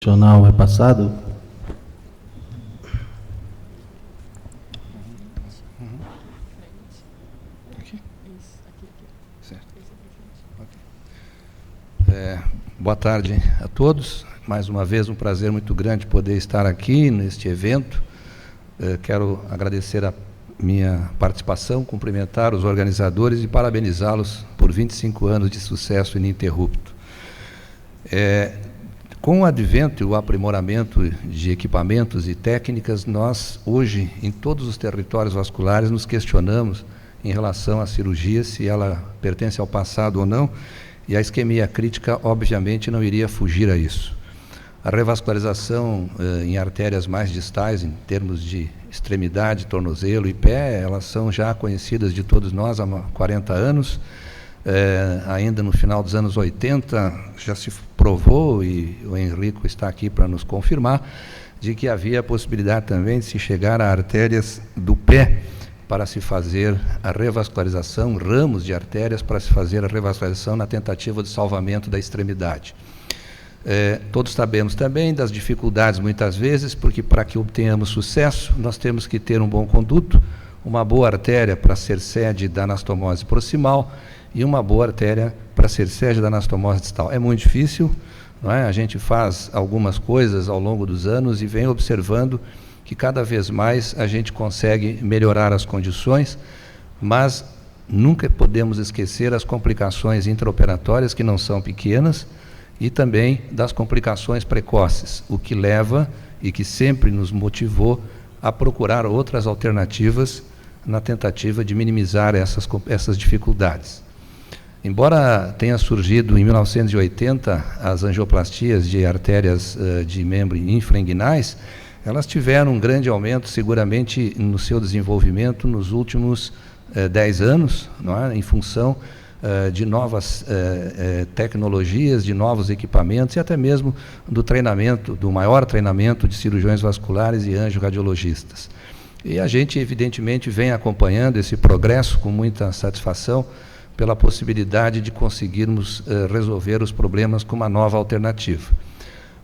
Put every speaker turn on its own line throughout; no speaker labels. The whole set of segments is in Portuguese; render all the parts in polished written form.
Nacional é passado.
Boa tarde a todos. Mais uma vez, um prazer muito grande poder estar aqui neste evento. Quero agradecer a minha participação, cumprimentar os organizadores e parabenizá-los por 25 anos de sucesso ininterrupto. Com o advento e o aprimoramento de equipamentos e técnicas, nós, hoje, em todos os territórios vasculares, nos questionamos em relação à cirurgia, se ela pertence ao passado ou não, e a isquemia crítica, obviamente, não iria fugir a isso. A revascularização em artérias mais distais, em termos de extremidade, tornozelo e pé, elas são já conhecidas de todos nós há 40 anos. Ainda no final dos anos 80, já se provou, e o Henrico está aqui para nos confirmar, de que havia a possibilidade também de se chegar a artérias do pé para se fazer a revascularização, ramos de artérias para se fazer a revascularização na tentativa de salvamento da extremidade. Todos sabemos também das dificuldades, muitas vezes, porque para que obtenhamos sucesso, nós temos que ter um bom conduto, uma boa artéria para ser sede da anastomose proximal e uma boa artéria para ser sede da anastomose distal. É muito difícil, não é? A gente faz algumas coisas ao longo dos anos e vem observando que cada vez mais a gente consegue melhorar as condições, mas nunca podemos esquecer as complicações intraoperatórias, que não são pequenas, e também das complicações precoces, o que leva e que sempre nos motivou a procurar outras alternativas na tentativa de minimizar essas dificuldades. Embora tenha surgido em 1980 as angioplastias de artérias de membro infrainguinais, elas tiveram um grande aumento seguramente no seu desenvolvimento nos últimos 10 anos, não é? Em função de novas tecnologias, de novos equipamentos e até mesmo do treinamento, do maior treinamento de cirurgiões vasculares e angiorradiologistas. E a gente, evidentemente, vem acompanhando esse progresso com muita satisfação pela possibilidade de conseguirmos resolver os problemas com uma nova alternativa.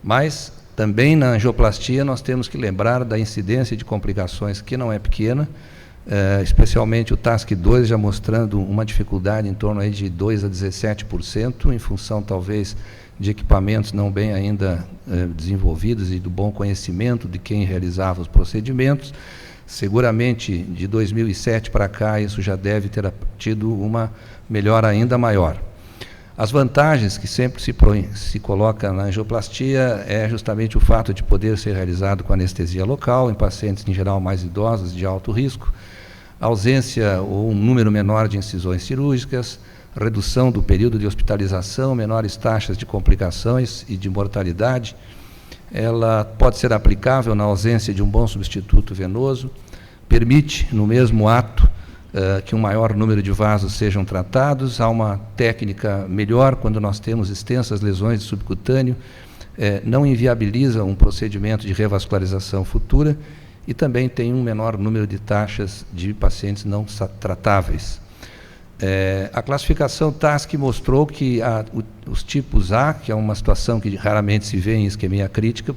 Mas também na angioplastia nós temos que lembrar da incidência de complicações que não é pequena, especialmente o TASC2 já mostrando uma dificuldade em torno aí de 2 a 17%, em função talvez de equipamentos não bem ainda desenvolvidos e do bom conhecimento de quem realizava os procedimentos. Seguramente de 2007 para cá isso já deve ter tido uma melhora ainda maior. As vantagens que sempre se coloca na angioplastia é justamente o fato de poder ser realizado com anestesia local, em pacientes em geral mais idosos de alto risco, ausência ou um número menor de incisões cirúrgicas, redução do período de hospitalização, menores taxas de complicações e de mortalidade. Ela pode ser aplicável na ausência de um bom substituto venoso, permite, no mesmo ato, que um maior número de vasos sejam tratados, há uma técnica melhor quando nós temos extensas lesões de subcutâneo, não inviabiliza um procedimento de revascularização futura e também tem um menor número de taxas de pacientes não tratáveis. A classificação TASC mostrou que os tipos A, que é uma situação que raramente se vê em isquemia crítica,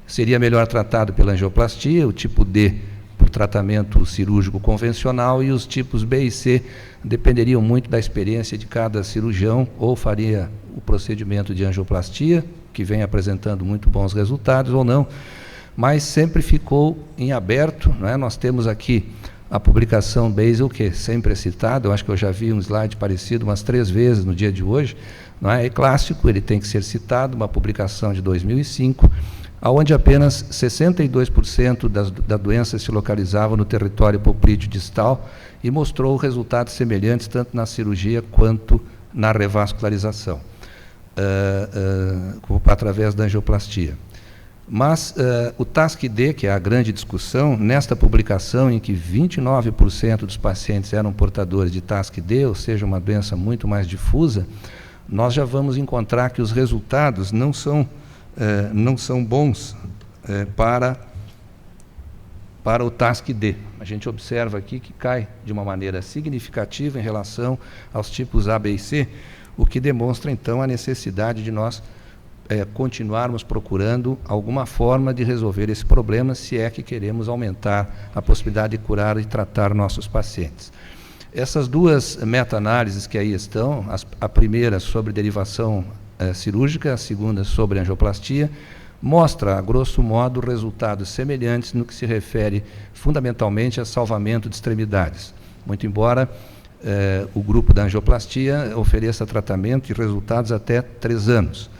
seria melhor tratado pela angioplastia, o tipo D por tratamento cirúrgico convencional, e os tipos B e C dependeriam muito da experiência de cada cirurgião, ou faria o procedimento de angioplastia, que vem apresentando muito bons resultados, ou não, mas sempre ficou em aberto, não é? Nós temos aqui a publicação Basel, que sempre é citada, eu acho que eu já vi um slide parecido umas 3 vezes no dia de hoje, não é? É clássico, ele tem que ser citado, uma publicação de 2005, onde apenas 62% da doença se localizava no território poplíteo distal e mostrou resultados semelhantes tanto na cirurgia quanto na revascularização, através da angioplastia. Mas o TASC-D, que é a grande discussão, nesta publicação em que 29% dos pacientes eram portadores de TASC-D, ou seja, uma doença muito mais difusa, nós já vamos encontrar que os resultados não são bons para o TASC-D. A gente observa aqui que cai de uma maneira significativa em relação aos tipos A, B e C, o que demonstra, então, a necessidade de nós continuarmos procurando alguma forma de resolver esse problema, se é que queremos aumentar a possibilidade de curar e tratar nossos pacientes. Essas duas meta-análises que aí estão, a primeira sobre derivação cirúrgica, a segunda sobre angioplastia, mostra, a grosso modo, resultados semelhantes no que se refere fundamentalmente a salvamento de extremidades. Muito embora o grupo da angioplastia ofereça tratamento e resultados até 3 anos.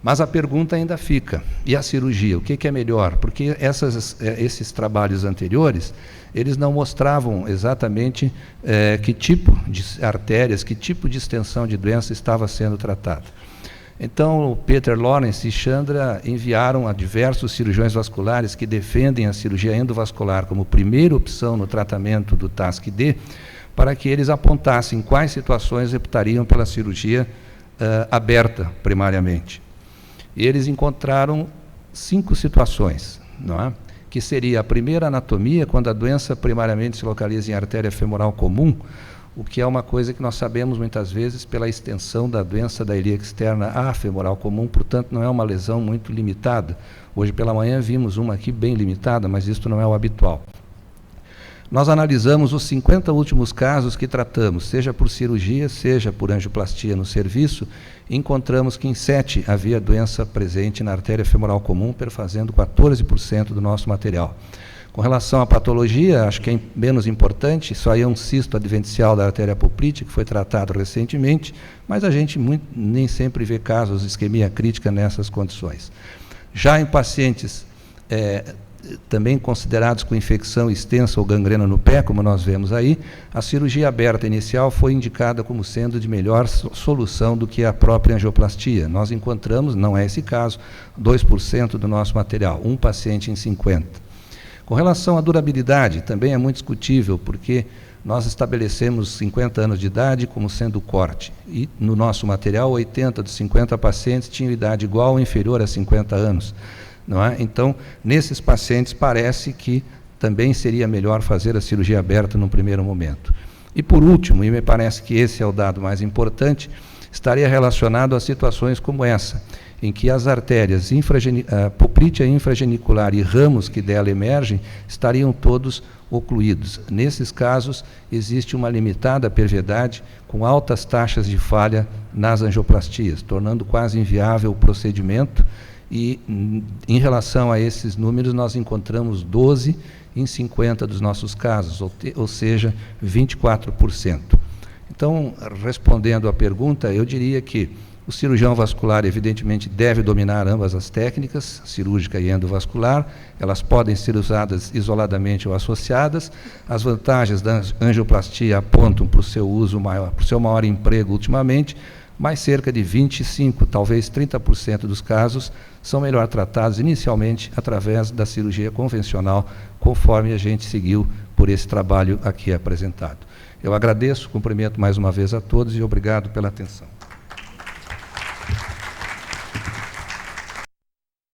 Mas a pergunta ainda fica, e a cirurgia, o que é melhor? Porque esses trabalhos anteriores, eles não mostravam exatamente que tipo de artérias, que tipo de extensão de doença estava sendo tratada. Então, o Peter Lawrence e Chandra enviaram a diversos cirurgiões vasculares que defendem a cirurgia endovascular como primeira opção no tratamento do TASC-D, para que eles apontassem quais situações optariam pela cirurgia aberta, primariamente. E eles encontraram 5 situações, não é? Que seria a primeira, anatomia, quando a doença primariamente se localiza em artéria femoral comum, o que é uma coisa que nós sabemos muitas vezes pela extensão da doença da ilíaca externa à femoral comum, portanto não é uma lesão muito limitada. Hoje pela manhã vimos uma aqui bem limitada, mas isso não é o habitual. Nós analisamos os 50 últimos casos que tratamos, seja por cirurgia, seja por angioplastia no serviço, e encontramos que em 7 havia doença presente na artéria femoral comum, perfazendo 14% do nosso material. Com relação à patologia, acho que é menos importante, só aí é um cisto adventicial da artéria poplítea, que foi tratado recentemente, mas a gente nem sempre vê casos de isquemia crítica nessas condições. Já em pacientes também considerados com infecção extensa ou gangrena no pé, como nós vemos aí, a cirurgia aberta inicial foi indicada como sendo de melhor solução do que a própria angioplastia. Nós encontramos, não é esse caso, 2% do nosso material, um paciente em 50. Com relação à durabilidade, também é muito discutível, porque nós estabelecemos 50 anos de idade como sendo o corte. E no nosso material, 80 dos 50 pacientes tinham idade igual ou inferior a 50 anos. Não é? Então, nesses pacientes, parece que também seria melhor fazer a cirurgia aberta no primeiro momento. E, por último, e me parece que esse é o dado mais importante, estaria relacionado a situações como essa, em que as artérias poplítea infragenicular e ramos que dela emergem estariam todos ocluídos. Nesses casos, existe uma limitada perviedade com altas taxas de falha nas angioplastias, tornando quase inviável o procedimento. E, em relação a esses números, nós encontramos 12 em 50 dos nossos casos, ou seja, 24%. Então, respondendo à pergunta, eu diria que o cirurgião vascular, evidentemente, deve dominar ambas as técnicas, cirúrgica e endovascular. Elas podem ser usadas isoladamente ou associadas. As vantagens da angioplastia apontam para o seu uso maior, para o seu maior emprego ultimamente, mas cerca de 25%, talvez 30% dos casos são melhor tratados inicialmente através da cirurgia convencional, conforme a gente seguiu por esse trabalho aqui apresentado. Eu agradeço, cumprimento mais uma vez a todos e obrigado pela atenção.